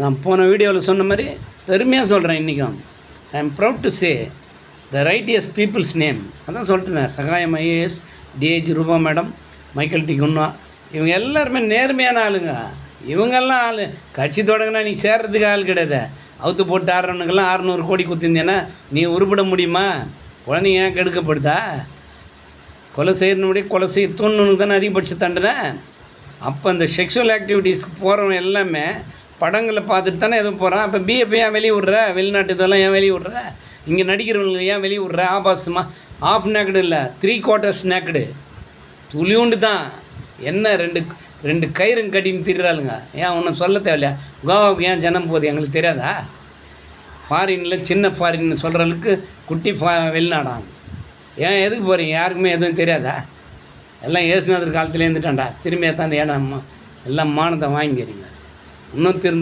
நான் போன வீடியோவில் சொன்ன மாதிரி பெருமையாக சொல்கிறேன் இன்றைக்கும். I am proud to say the righteous people's name. அதான் சொல்லிட்டேன். Sagayam IAS, DH Roopa madam, Michael D'Cunha, இவங்க எல்லாருமே நேர்மையான ஆளுங்க. இவங்கெல்லாம் ஆள் கட்சி தொடங்கினா நீ சேர்றதுக்கு ஆள் கிடையாது. அவுத்து போட்டு ஆடுறவனுக்கெல்லாம் 600 கோடி குத்திருந்தேன்னா நீ உருப்பிட முடியுமா? குழந்தைங்க ஏன் கெடுக்கப்படுதா? கொலை செய்யணுடைய கொலை செய்ய தூண்டணுக்கு தானே அதிகபட்ச தண்டனை. அப்போ அந்த செக்ஷுவல் ஆக்டிவிட்டீஸ்க்கு போகிறவன் எல்லாமே படங்களை பார்த்துட்டு தானே எதுவும் போகிறான். அப்போ பிஎஃப் ஏன் வெளியே விட்ற? வெளிநாட்டு இதெல்லாம் ஏன் வெளியே விட்ற? இங்கே நடிக்கிறவங்களுக்கு ஏன் வெளியே விட்ற? ஆபாசமாக ஆஃப் நேக்கடு இல்லை, 3/4 நேக்கடு, துளியுண்டு தான். என்ன ரெண்டு கயிறுங்க கட்டின்னு திரிறாளுங்க. ஏன் ஒன்றும் சொல்ல தேவையில்லையா? கோவாவுக்கு ஏன் ஜனம் போகுது எங்களுக்கு தெரியாதா? ஃபாரினில் சின்ன ஃபாரின் சொல்கிற அளவுக்கு குட்டி வெளிநாடாங்க. ஏன் எதுக்கு போகிறீங்க? யாருக்குமே எதுவும் தெரியாதா? எல்லாம் ஏசுநாதர் காலத்தில் இருந்துட்டான்டா. திரும்பி தான் அந்த ஏன்னா எல்லாம் மானத்தை வாங்கிக்கிறீங்க. இன்னும் திருந்த